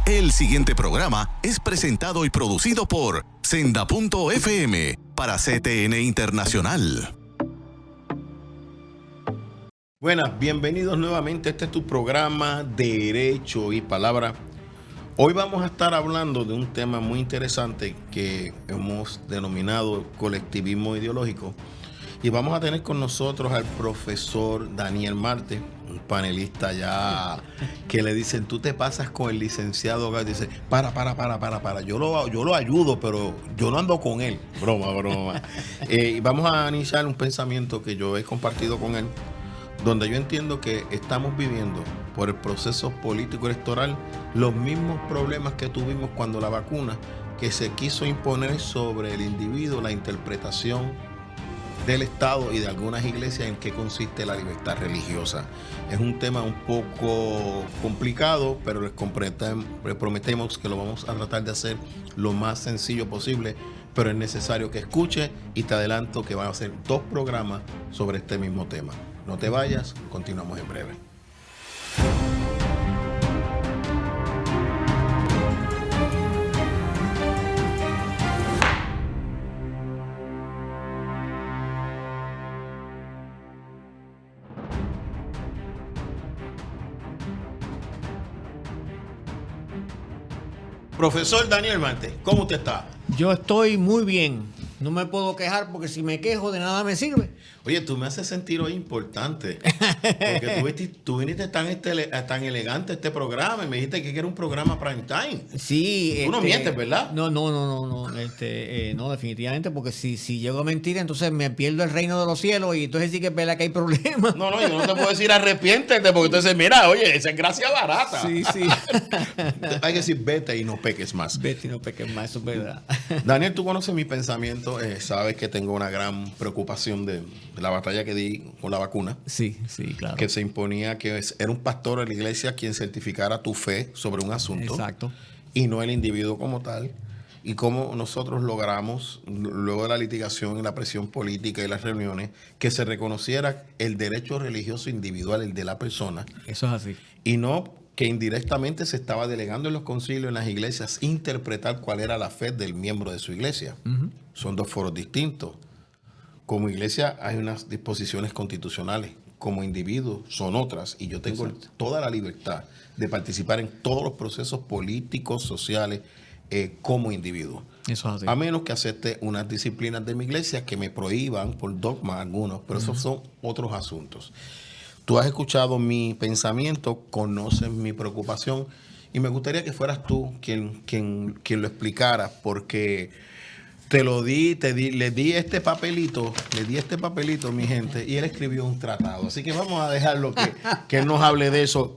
El siguiente programa es presentado y producido por Senda.fm para CTN Internacional. Buenas, bienvenidos nuevamente. Este es tu programa Derecho y Palabra. Hoy vamos a estar hablando de un tema muy interesante que hemos denominado colectivismo ideológico. Y vamos a tener con nosotros al profesor Daniel Marte, un panelista ya que le dicen, tú te pasas con el licenciado Gao. Dice, para. Yo lo ayudo, pero yo no ando con él. Broma. Vamos a iniciar un pensamiento que yo he compartido con él, donde yo entiendo que estamos viviendo por el proceso político electoral los mismos problemas que tuvimos cuando la vacuna, que se quiso imponer sobre el individuo la interpretación del Estado y de algunas iglesias en qué consiste la libertad religiosa. Es un tema un poco complicado, pero les prometemos que lo vamos a tratar de hacer lo más sencillo posible, pero es necesario que escuche y te adelanto que van a hacer 2 programas sobre este mismo tema. No te vayas, continuamos en breve. Profesor Daniel Marte, ¿cómo usted está? Yo estoy muy bien. No me puedo quejar porque si me quejo de nada me sirve. Oye, tú me haces sentir hoy importante. Porque tú viniste tan elegante a este programa y me dijiste que era un programa prime time. Sí. Tú no mientes, ¿verdad? No. No, definitivamente, porque si llego a mentir, entonces me pierdo el reino de los cielos y entonces sí que es verdad que hay problemas. No, yo no te puedo decir arrepiéntete, porque entonces, mira, oye, esa es gracia barata. Sí. Hay que decir vete y no peques más. Vete y no peques más, eso es verdad. Daniel, tú conoces mi pensamiento, sabes que tengo una gran preocupación de la batalla que di con la vacuna. Sí, claro. Que se imponía que era un pastor de la iglesia quien certificara tu fe sobre un asunto. Exacto. Y no el individuo como tal. Y cómo nosotros logramos, luego de la litigación y la presión política y las reuniones, que se reconociera el derecho religioso individual, el de la persona. Eso es así. Y no que indirectamente se estaba delegando en los concilios, en las iglesias, interpretar cuál era la fe del miembro de su iglesia. Uh-huh. Son 2 foros distintos. Como iglesia hay unas disposiciones constitucionales, como individuo son otras, y yo tengo toda la libertad de participar en todos los procesos políticos, sociales, como individuo. Eso es así. A menos que acepte unas disciplinas de mi iglesia que me prohíban por dogma algunos, pero esos son otros asuntos. Tú has escuchado mi pensamiento, conoces mi preocupación y me gustaría que fueras tú quien lo explicara, porque le di este papelito, mi gente, y él escribió un tratado. Así que vamos a dejarlo que él nos hable de eso.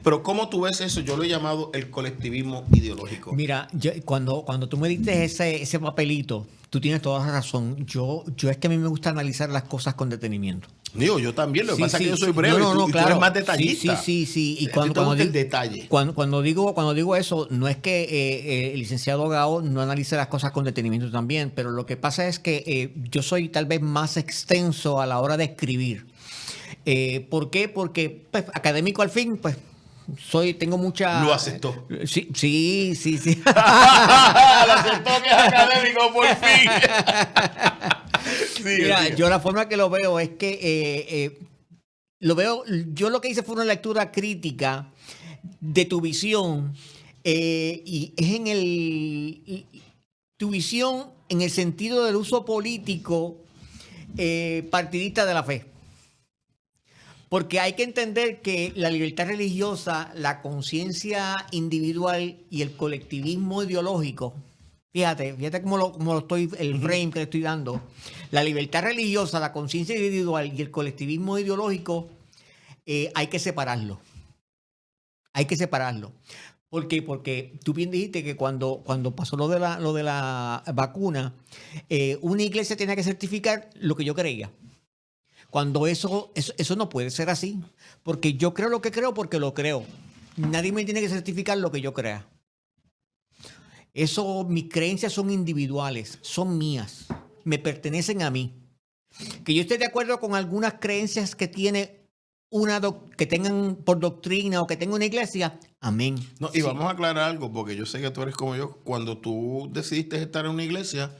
Pero ¿cómo tú ves eso? Yo lo he llamado el colectivismo ideológico. Mira, cuando tú me diste ese papelito, tú tienes toda la razón. Yo es que a mí me gusta analizar las cosas con detenimiento. Digo, yo también, lo que pasa es que yo soy breve y tú eres más detallista. Sí. Y cuando el detalle. Cuando digo eso, no es que el licenciado Gao no analice las cosas con detenimiento también, pero lo que pasa es que yo soy tal vez más extenso a la hora de escribir. ¿Por qué? Porque pues, académico al fin, pues tengo mucha... Lo aceptó. Sí. Lo aceptó que es académico, por fin. Mira, yo la forma que lo veo es que yo lo que hice fue una lectura crítica de tu visión y es tu visión en el sentido del uso político partidista de la fe. Porque hay que entender que la libertad religiosa, la conciencia individual y el colectivismo ideológico, fíjate cómo lo estoy, el frame que le estoy dando. La libertad religiosa, la conciencia individual y el colectivismo ideológico, hay que separarlo. ¿Por qué? Porque tú bien dijiste que cuando pasó lo de la vacuna, una iglesia tenía que certificar lo que yo creía. Cuando eso no puede ser así. Porque yo creo lo que creo porque lo creo. Nadie me tiene que certificar lo que yo crea. Mis creencias son individuales, son mías, me pertenecen a mí. Que yo esté de acuerdo con algunas creencias que tiene que tengan por doctrina o que tengan una iglesia, amén. No, y Sí. vamos a aclarar algo, porque yo sé que tú eres como yo. Cuando tú decidiste estar en una iglesia,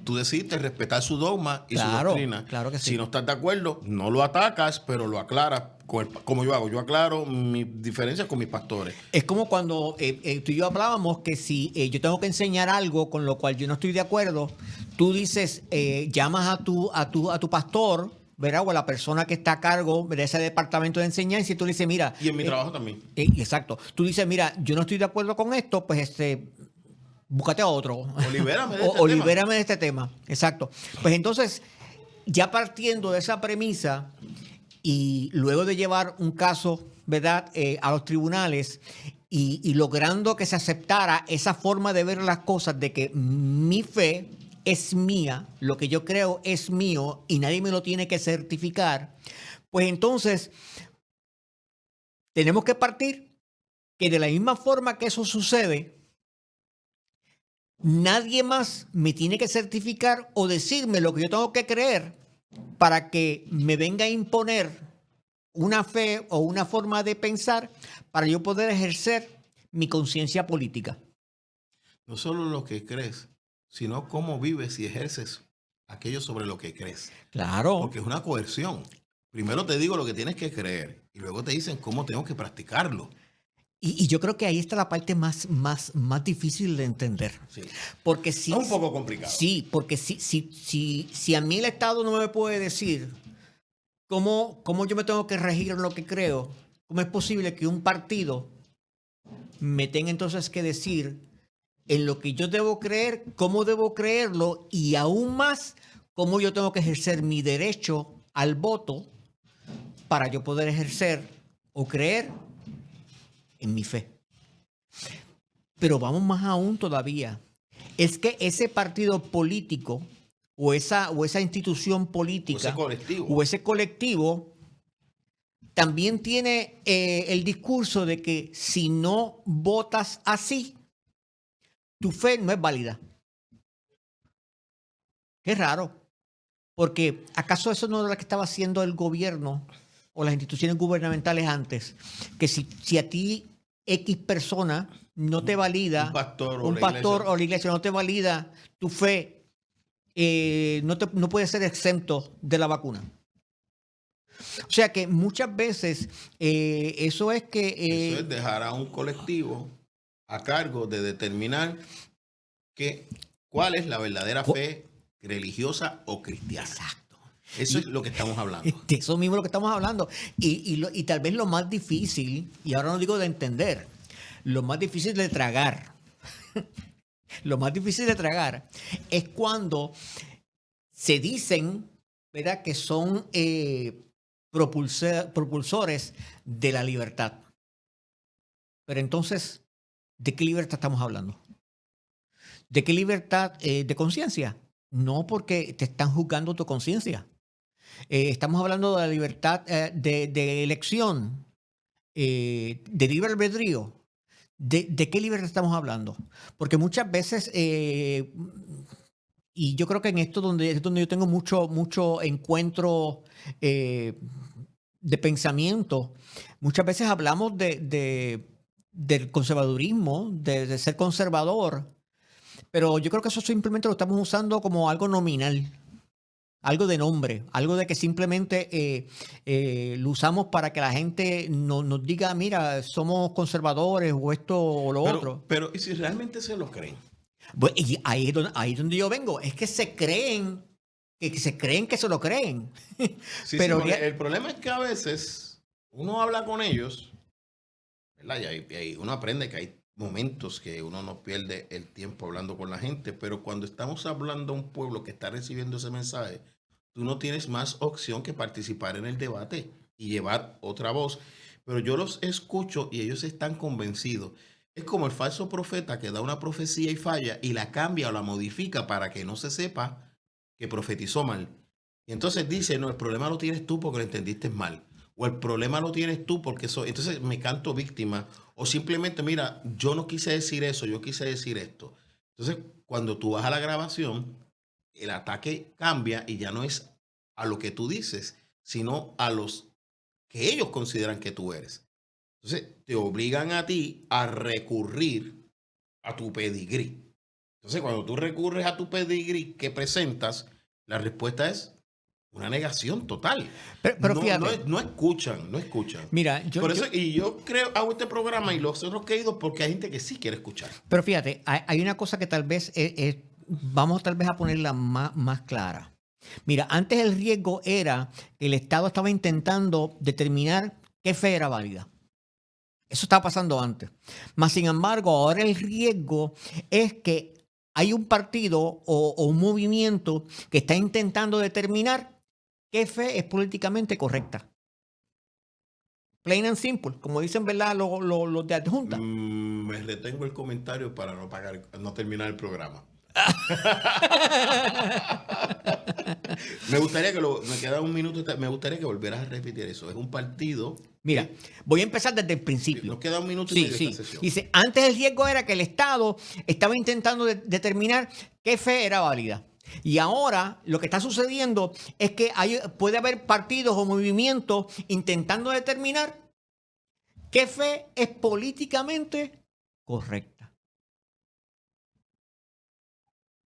tú decidiste respetar su dogma y su Claro, doctrina. claro que sí. Si no estás de acuerdo, no lo atacas, pero lo aclaras como yo hago. Yo aclaro mis diferencias con mis pastores. Es como cuando tú y yo hablábamos que si yo tengo que enseñar algo con lo cual yo no estoy de acuerdo, tú dices, llamas a tu pastor, ¿verdad? O a la persona que está a cargo de ese departamento de enseñanza y tú le dices, mira. Y en mi trabajo también. Exacto. Tú dices, mira, yo no estoy de acuerdo con esto, pues búscate a otro. O libérame de este O tema. libérame de este tema. Exacto. Pues entonces, ya partiendo de esa premisa y luego de llevar un caso, ¿verdad?, a los tribunales y logrando que se aceptara esa forma de ver las cosas de que mi fe es mía, lo que yo creo es mío y nadie me lo tiene que certificar, pues entonces tenemos que partir que de la misma forma que eso sucede, nadie más me tiene que certificar o decirme lo que yo tengo que creer para que me venga a imponer una fe o una forma de pensar para yo poder ejercer mi conciencia política. No solo lo que crees, sino cómo vives y ejerces aquello sobre lo que crees. Claro. Porque es una coerción. Primero te digo lo que tienes que creer y luego te dicen cómo tengo que practicarlo. Y yo creo que ahí está la parte más difícil de entender. Sí. Porque si, Es un poco complicado. Sí, porque si a mí el Estado no me puede decir cómo yo me tengo que regir en lo que creo, ¿cómo es posible que un partido me tenga entonces que decir en lo que yo debo creer, cómo debo creerlo y aún más cómo yo tengo que ejercer mi derecho al voto para yo poder ejercer o creer en mi fe? Pero vamos más aún todavía. Es que ese partido político o esa institución política o ese colectivo también tiene el discurso de que si no votas así, tu fe no es válida. Qué raro. Porque ¿acaso eso no era lo que estaba haciendo el gobierno o las instituciones gubernamentales antes? Que si a ti X persona no te valida, un pastor o la iglesia no te valida tu fe, no puede ser exento de la vacuna. O sea que muchas veces eso es es dejar a un colectivo a cargo de determinar cuál es la verdadera fe religiosa o cristiana. Exacto. Eso es lo que estamos hablando. De eso mismo es lo que estamos hablando. Y tal vez lo más difícil, y ahora no digo de entender, lo más difícil de tragar, lo más difícil de tragar es cuando se dicen, ¿verdad?, que son propulsores de la libertad. Pero entonces, ¿de qué libertad estamos hablando? ¿De qué libertad de conciencia? No, porque te están juzgando tu conciencia. Estamos hablando de la libertad de elección, de libre albedrío. ¿De qué libertad estamos hablando? Porque muchas veces, y yo creo que en esto es donde yo tengo mucho encuentro de pensamiento, muchas veces hablamos del conservadurismo, de ser conservador, pero yo creo que eso simplemente lo estamos usando como algo nominal. Algo de nombre, algo de que simplemente lo usamos para que la gente nos diga, mira, somos conservadores o esto o lo otro. Pero, ¿y si realmente se lo creen? Bueno, y ahí es donde yo vengo. Es que se creen que se lo creen. Sí, pero sí, el problema es que a veces uno habla con ellos, ¿verdad? Y ahí uno aprende que hay momentos que uno no pierde el tiempo hablando con la gente, pero cuando estamos hablando a un pueblo que está recibiendo ese mensaje, tú no tienes más opción que participar en el debate y llevar otra voz. Pero yo los escucho y ellos están convencidos. Es como el falso profeta que da una profecía y falla y la cambia o la modifica para que no se sepa que profetizó mal. Y entonces dice, no, el problema lo tienes tú porque lo entendiste mal. O el problema lo tienes tú porque eso. Entonces me canto víctima. O simplemente, mira, yo no quise decir eso, yo quise decir esto. Entonces, cuando tú vas a la grabación, el ataque cambia y ya no es a lo que tú dices, sino a los que ellos consideran que tú eres. Entonces, te obligan a ti a recurrir a tu pedigrí. Entonces, cuando tú recurres a tu pedigrí que presentas, la respuesta es una negación total. Pero no, fíjate. No escuchan. Mira, Por eso, y yo creo, hago este programa y los otros que he ido porque hay gente que sí quiere escuchar. Pero fíjate, hay una cosa que tal vez vamos tal vez a ponerla más clara. Mira, antes el riesgo era que el Estado estaba intentando determinar qué fe era válida. Eso estaba pasando antes. Mas, sin embargo, ahora el riesgo es que hay un partido o un movimiento que está intentando determinar qué fe es políticamente correcta. Plain and simple, como dicen, ¿verdad? Los de adjunta. Me retengo el comentario para no terminar el programa. Me gustaría me queda un minuto, me gustaría que volvieras a repetir eso. Es un partido. Mira, voy a empezar desde el principio. Nos queda un minuto y medio de esta sesión. Dice, antes el riesgo era que el Estado estaba intentando determinar qué fe era válida. Y ahora lo que está sucediendo es que puede haber partidos o movimientos intentando determinar qué fe es políticamente correcta.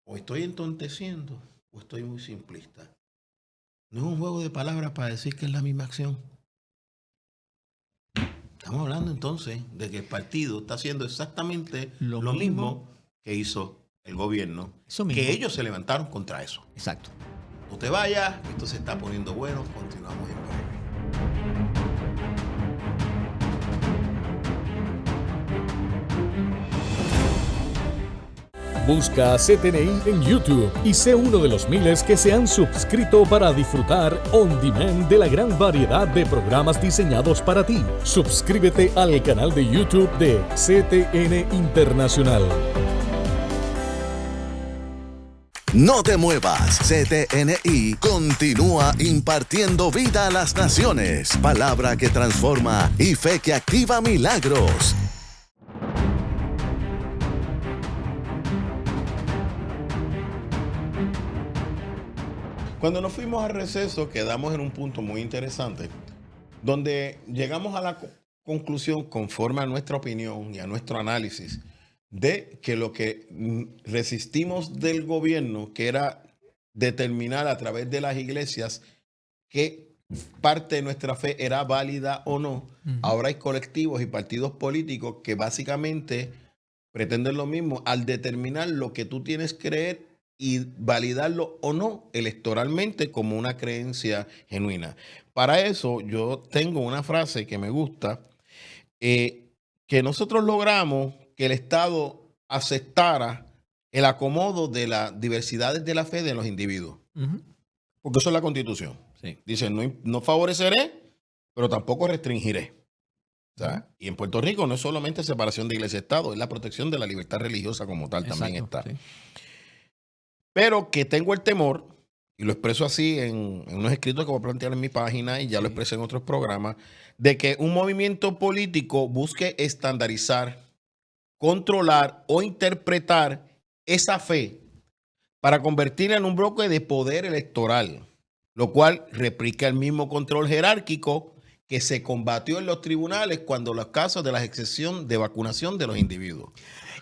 O estoy entonteciendo o estoy muy simplista. No es un juego de palabras para decir que es la misma acción. Estamos hablando entonces de que el partido está haciendo exactamente lo mismo que hizo el gobierno, que ellos se levantaron contra eso. Exacto. No te vayas, esto se está poniendo bueno, continuamos en breve. Busca CTNI en YouTube y sé uno de los miles que se han suscrito para disfrutar on demand de la gran variedad de programas diseñados para ti. Suscríbete al canal de YouTube de CTN Internacional. No te muevas, CTNI continúa impartiendo vida a las naciones, palabra que transforma y fe que activa milagros. Cuando nos fuimos al receso, quedamos en un punto muy interesante, donde llegamos a la conclusión, conforme a nuestra opinión y a nuestro análisis, de que lo que resistimos del gobierno, que era determinar a través de las iglesias qué parte de nuestra fe era válida o no, ahora hay colectivos y partidos políticos que básicamente pretenden lo mismo al determinar lo que tú tienes que creer y validarlo o no electoralmente como una creencia genuina. Para eso yo tengo una frase que me gusta, que nosotros logramos que el Estado aceptara el acomodo de las diversidades de la fe de los individuos. Porque eso es la Constitución. Sí. Dice, no favoreceré, pero tampoco restringiré. O sea, y en Puerto Rico no es solamente separación de iglesia y Estado, es la protección de la libertad religiosa como tal. Exacto, también está. Sí. Pero que tengo el temor, y lo expreso así en unos escritos que voy a plantear en mi página y ya lo expresé en otros programas, de que un movimiento político busque estandarizar, controlar o interpretar esa fe para convertirla en un bloque de poder electoral, lo cual replica el mismo control jerárquico que se combatió en los tribunales cuando los casos de la excepción de vacunación de los individuos.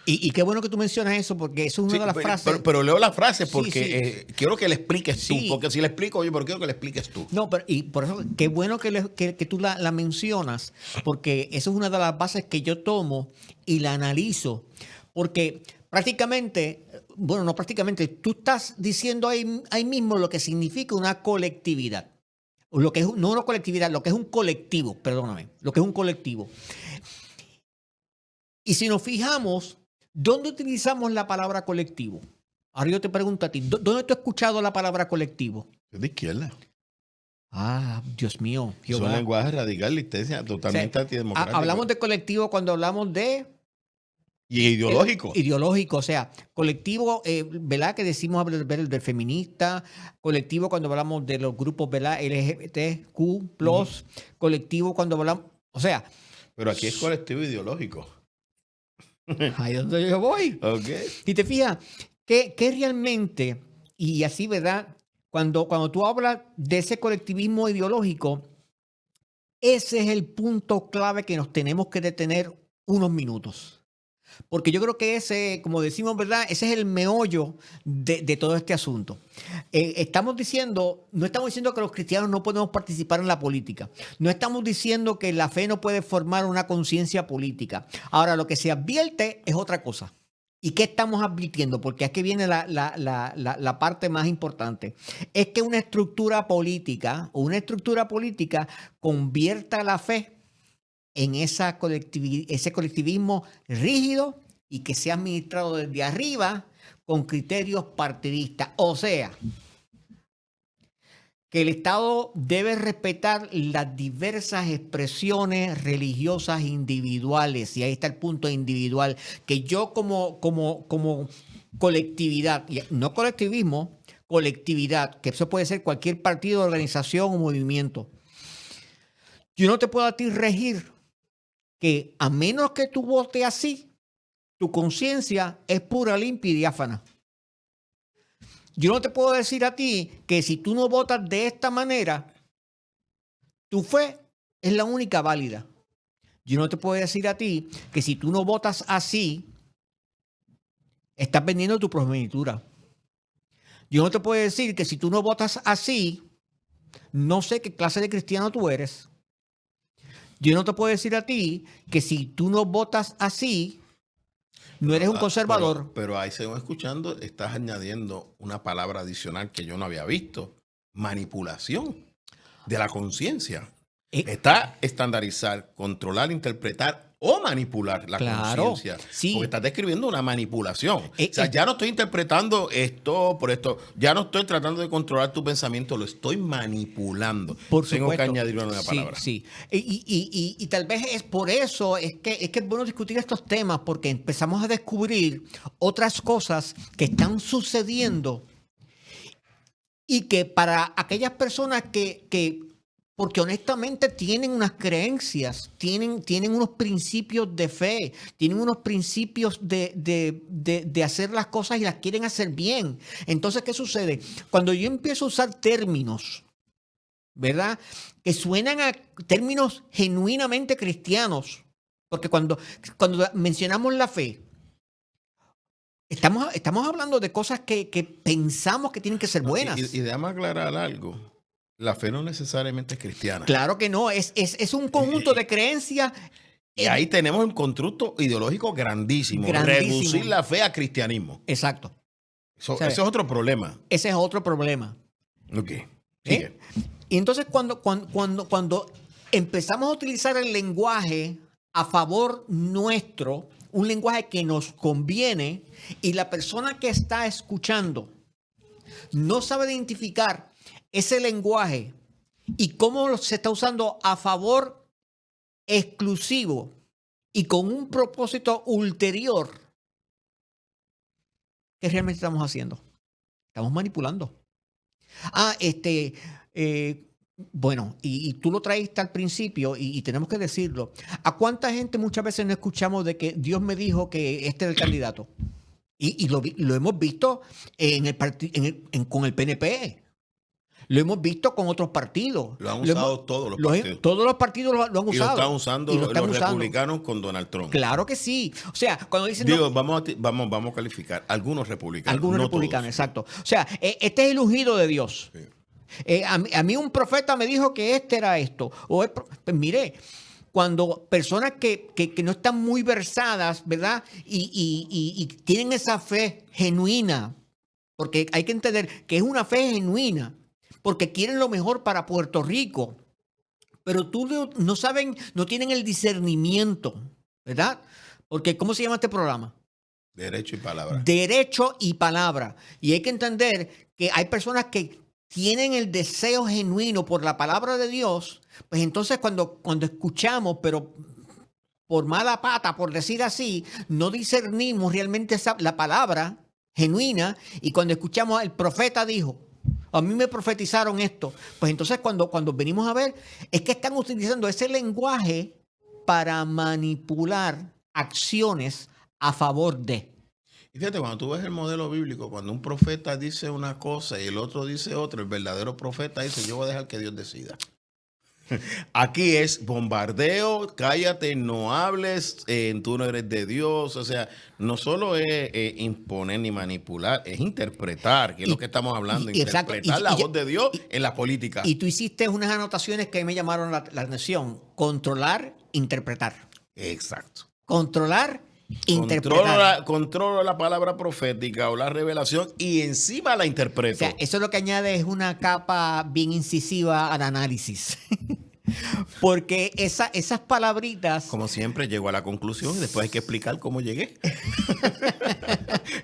Y qué bueno que tú mencionas eso, porque eso es una de las frases. Pero leo la frase porque quiero que le expliques tú. Porque si le explico, oye, pero quiero que le expliques tú. No, pero y por eso, qué bueno que tú la mencionas, porque eso es una de las bases que yo tomo y la analizo. Porque prácticamente, bueno, no prácticamente, tú estás diciendo ahí mismo lo que significa una colectividad. O lo que es, no una colectividad, lo que es un colectivo, perdóname, lo que es un colectivo. Y si nos fijamos, ¿dónde utilizamos la palabra colectivo? Ahora yo te pregunto a ti, ¿dónde tú has escuchado la palabra colectivo? Es de izquierda. Ah, Dios mío. Es un lenguaje radical, licencia, totalmente antidemocrático. Hablamos de colectivo cuando hablamos de... Y ideológico. Ideológico, o sea, colectivo, ¿verdad? Que decimos del feminista, colectivo cuando hablamos de los grupos, ¿verdad? LGBTQ+, colectivo cuando hablamos, o sea... Pero aquí es colectivo ideológico. Ahí es donde yo voy. Okay. Y te fijas, que realmente, y así, ¿verdad? Cuando tú hablas de ese colectivismo ideológico, Ese es el punto clave que nos tenemos que detener unos minutos. Porque yo creo que ese, como decimos, ¿verdad? Ese es el meollo de todo este asunto. No estamos diciendo que los cristianos no podemos participar en la política. No estamos diciendo que la fe no puede formar una conciencia política. Ahora, lo que se advierte es otra cosa. ¿Y qué estamos advirtiendo? Porque aquí viene la parte más importante. Es que una estructura política convierta la fe en ese colectivismo rígido y que sea administrado desde arriba con criterios partidistas. O sea, que el Estado debe respetar las diversas expresiones religiosas individuales. Y ahí está el punto individual, que yo como colectividad, no colectivismo, colectividad, que eso puede ser cualquier partido, organización o movimiento. Yo no te puedo a ti regir que a menos que tú votes así, tu conciencia es pura, limpia y diáfana. Yo no te puedo decir a ti que si tú no votas de esta manera, tu fe es la única válida. Yo no te puedo decir a ti que si tú no votas así, estás vendiendo tu progenitura. Yo no te puedo decir que si tú no votas así, no sé qué clase de cristiano tú eres. Yo no te puedo decir a ti que si tú no votas así, no eres un conservador. Pero ahí, según escuchando, estás añadiendo una palabra adicional que yo no había visto. Manipulación de la conciencia. Está estandarizar, controlar, interpretar o manipular la conciencia. Sí. Porque estás describiendo una manipulación. O sea, ya no estoy interpretando esto por esto. Ya no estoy tratando de controlar tu pensamiento. Lo estoy manipulando. Tengo que añadir una palabra. Sí. Y tal vez es por eso es que es bueno discutir estos temas, porque empezamos a descubrir otras cosas que están sucediendo y que para aquellas personas que porque honestamente tienen unas creencias, tienen unos principios de fe, tienen unos principios de hacer las cosas y las quieren hacer bien. Entonces, ¿qué sucede? Cuando yo empiezo a usar términos, ¿verdad?, que suenan a términos genuinamente cristianos, porque cuando mencionamos la fe, estamos hablando de cosas que pensamos que tienen que ser buenas. Y déjame aclarar algo. La fe no necesariamente es cristiana. Claro que no, es un conjunto de creencias. Y ahí tenemos un constructo ideológico grandísimo. Reducir la fe a cristianismo. Exacto. Ese es otro problema. Ese es otro problema. Ok. Sigue. Y entonces cuando empezamos a utilizar el lenguaje a favor nuestro, un lenguaje que nos conviene, y la persona que está escuchando no sabe identificar ese lenguaje y cómo se está usando a favor exclusivo y con un propósito ulterior, ¿qué realmente estamos haciendo? Estamos manipulando. Bueno, y tú lo traíste al principio y tenemos que decirlo. ¿A cuánta gente muchas veces no escuchamos de que Dios me dijo que este es el candidato? Y lo hemos visto con el PNP. Lo hemos visto con otros partidos. Lo han usado todos los partidos. Todos los partidos lo han usado. Y lo están usando los republicanos con Donald Trump. Claro que sí. O sea, cuando dicen... vamos a calificar. Algunos republicanos. Algunos republicanos, exacto. O sea, este es el ungido de Dios. Sí. A mí un profeta me dijo que este era esto. Pues mire, cuando personas que no están muy versadas, ¿verdad? Y tienen esa fe genuina, porque hay que entender que es una fe genuina, porque quieren lo mejor para Puerto Rico, pero no saben, no tienen el discernimiento, ¿verdad? Porque, ¿cómo se llama este programa? Derecho y palabra. Derecho y palabra. Y hay que entender que hay personas que tienen el deseo genuino por la palabra de Dios, pues entonces cuando escuchamos, pero por mala pata, por decir así, no discernimos realmente la palabra genuina, y cuando escuchamos el profeta dijo, a mí me profetizaron esto, pues entonces cuando venimos a ver, es que están utilizando ese lenguaje para manipular acciones a favor de. Y fíjate, cuando tú ves el modelo bíblico, cuando un profeta dice una cosa y el otro dice otra, el verdadero profeta dice, yo voy a dejar que Dios decida. Aquí es bombardeo, cállate, no hables, tú no eres de Dios. O sea, no solo es imponer ni manipular, es interpretar, que es lo que estamos hablando, exacto, interpretar la voz de Dios en la política. Y tú hiciste unas anotaciones que me llamaron la atención. Controlar, interpretar. Exacto. Controlar, interpretar. Controlo la palabra profética o la revelación y encima la interpreto. O sea, eso lo que añade es una capa bien incisiva al análisis. Porque esas palabritas... Como siempre, llego a la conclusión y después hay que explicar cómo llegué.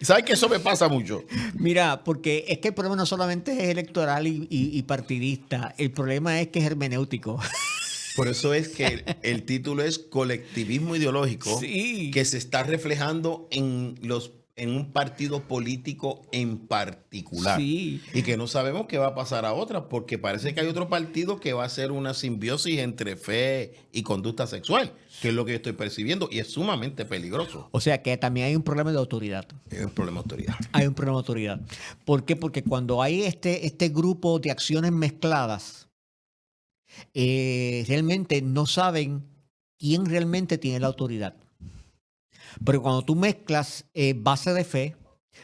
¿Sabes que eso me pasa mucho? Mira, porque es que el problema no solamente es electoral y partidista, el problema es que es hermenéutico. Por eso es que el título es Colectivismo Ideológico, Sí. que se está reflejando en un partido político en particular. Sí. Y que no sabemos qué va a pasar a otras, porque parece que hay otro partido que va a hacer una simbiosis entre fe y conducta sexual, que es lo que yo estoy percibiendo, y es sumamente peligroso. O sea que también hay un problema de autoridad. Es un problema de autoridad. Hay un problema de autoridad. ¿Por qué? Porque cuando hay este grupo de acciones mezcladas, realmente no saben quién realmente tiene la autoridad. Pero cuando tú mezclas base de fe,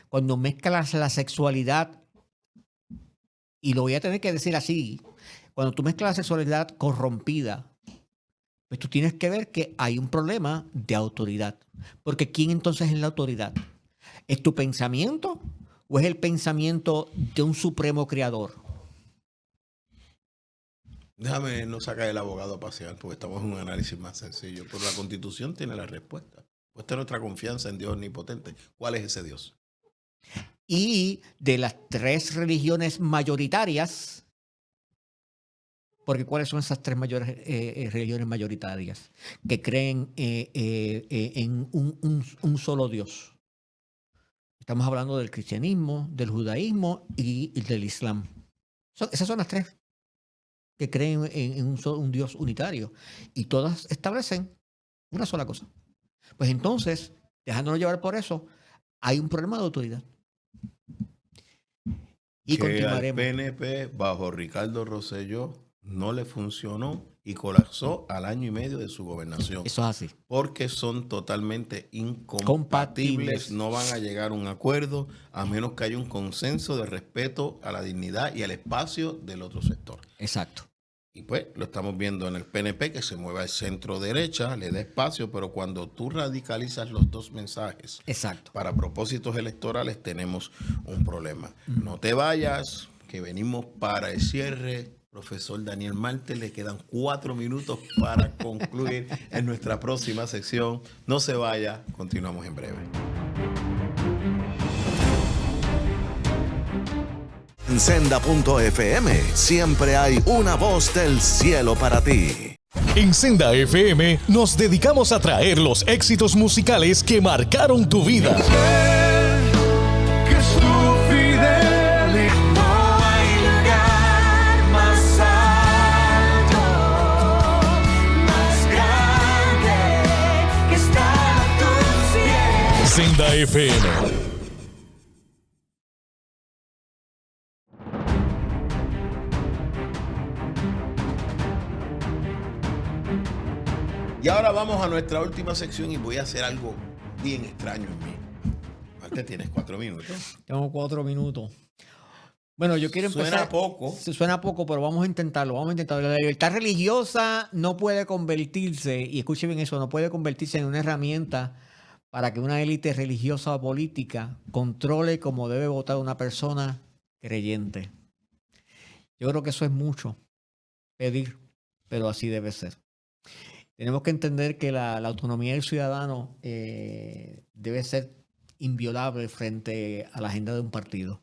cuando mezclas la sexualidad, y lo voy a tener que decir así, cuando tú mezclas la sexualidad corrompida, pues tú tienes que ver que hay un problema de autoridad. Porque ¿quién entonces es la autoridad? ¿Es tu pensamiento o es el pensamiento de un supremo creador? Déjame no sacar el abogado a pasear, porque estamos en un análisis más sencillo. Pero la Constitución tiene la respuesta. Puesta nuestra confianza en Dios omnipotente. ¿Cuál es ese Dios? Y de las 3 religiones mayoritarias, porque ¿cuáles son esas 3 religiones mayoritarias? Que creen en un solo Dios. Estamos hablando del cristianismo, del judaísmo y del islam. Esas son las 3 que creen en un Dios unitario. Y todas establecen una sola cosa. Pues entonces, dejándonos llevar por eso, hay un problema de autoridad. Y que continuaremos. al PNP, bajo Ricardo Rosselló, no le funcionó y colapsó al año y medio de su gobernación. Eso es así. Porque son totalmente incompatibles. Compatibles. No van a llegar a un acuerdo a menos que haya un consenso de respeto a la dignidad y al espacio del otro sector. Exacto. Y pues lo estamos viendo en el PNP, que se mueve al centro derecha, le da espacio, pero cuando tú radicalizas los dos mensajes, Exacto. para propósitos electorales, tenemos un problema. No te vayas, que venimos para el cierre. Profesor Daniel Marte, le quedan 4 minutos para concluir en nuestra próxima sección. No se vaya, continuamos en breve. En Senda.fm siempre hay una voz del cielo para ti. En Senda FM nos dedicamos a traer los éxitos musicales que marcaron tu vida. Que su fidelidad no hay lugar más alto, más grande que estar a tus pies. Senda FM. Y ahora vamos a nuestra última sección y voy a hacer algo bien extraño en mí. Marte, tienes 4 minutos. Tengo 4 minutos. Bueno, yo quiero empezar. Suena poco. Suena poco, pero vamos a intentarlo. Vamos a intentarlo. La libertad religiosa no puede convertirse, y escuche bien eso, no puede convertirse en una herramienta para que una élite religiosa o política controle cómo debe votar una persona creyente. Yo creo que eso es mucho pedir, pero así debe ser. Tenemos que entender que la autonomía del ciudadano debe ser inviolable frente a la agenda de un partido.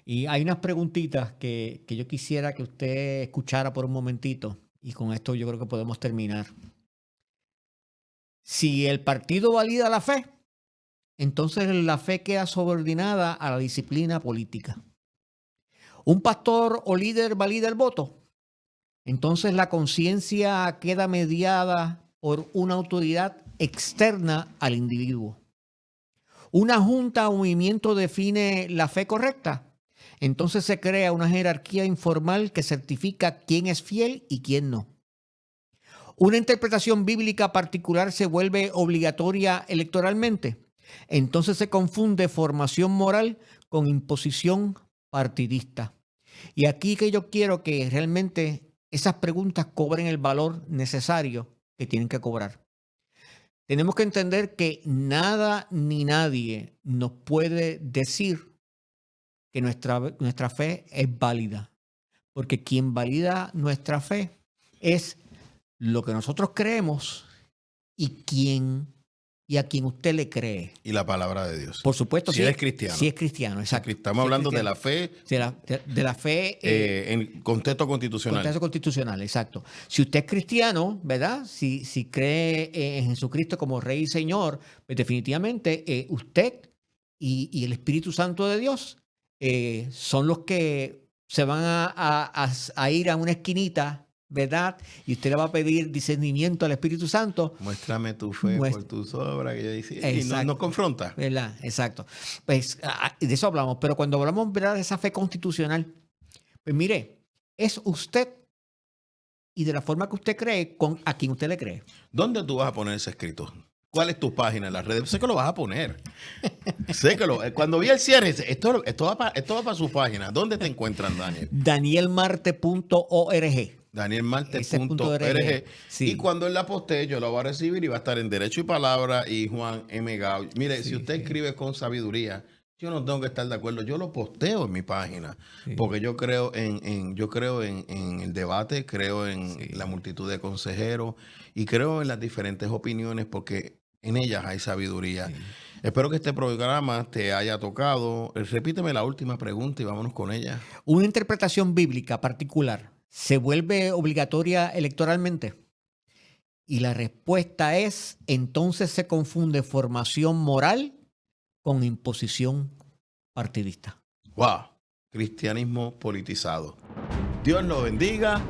Y hay unas preguntitas que yo quisiera que usted escuchara por un momentito, y con esto yo creo que podemos terminar. Si el partido valida la fe, entonces la fe queda subordinada a la disciplina política. ¿Un pastor o líder valida el voto? Entonces la conciencia queda mediada por una autoridad externa al individuo. ¿Una junta o movimiento define la fe correcta? Entonces se crea una jerarquía informal que certifica quién es fiel y quién no. Una interpretación bíblica particular se vuelve obligatoria electoralmente. Entonces se confunde formación moral con imposición partidista. Y aquí que yo quiero que realmente esas preguntas cobren el valor necesario que tienen que cobrar. Tenemos que entender que nada ni nadie nos puede decir que nuestra fe es válida. Porque quien valida nuestra fe es lo que nosotros creemos y a quien usted le cree. Y la palabra de Dios. Por supuesto, Si eres cristiano. Si es cristiano, exacto. Estamos hablando de la fe De la fe en contexto constitucional. contexto constitucional, exacto. Si usted es cristiano, ¿verdad? Si cree en Jesucristo como Rey y Señor, pues definitivamente usted y el Espíritu Santo de Dios son los que se van a ir a una esquinita, ¿verdad? Y usted le va a pedir discernimiento al Espíritu Santo. Muéstrame tu fe por tus obras, que yo decía. Y no confronta. ¿Verdad? Exacto. Pues de eso hablamos. Pero cuando hablamos, ¿verdad?, de esa fe constitucional, pues mire, es usted y de la forma que usted cree a quien usted le cree. ¿Dónde tú vas a poner ese escrito? ¿Cuál es tu página en las redes? Sé que lo vas a poner. Sé que cuando vi el cierre, esto va para su página. ¿Dónde te encuentran, Daniel? Danielmarte.org. Danielmarte.org. Sí. Y cuando él la postee, yo la voy a recibir y va a estar en Derecho y Palabra y Juan M. Gao. Mire, si usted escribe con sabiduría, yo no tengo que estar de acuerdo. Yo lo posteo en mi página. Sí. Porque yo creo en el debate, creo en la multitud de consejeros y creo en las diferentes opiniones porque en ellas hay sabiduría. Sí. Espero que este programa te haya tocado. Repíteme la última pregunta y vámonos con ella. Una interpretación bíblica particular se vuelve obligatoria electoralmente. Y la respuesta es, entonces se confunde formación moral con imposición partidista. ¡Wow! Cristianismo politizado. Dios los bendiga.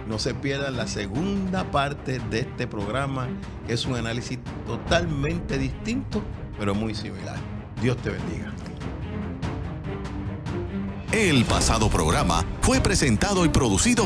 No se pierdan la segunda parte de este programa, que es un análisis totalmente distinto, pero muy similar. Dios te bendiga. El pasado programa fue presentado y producido por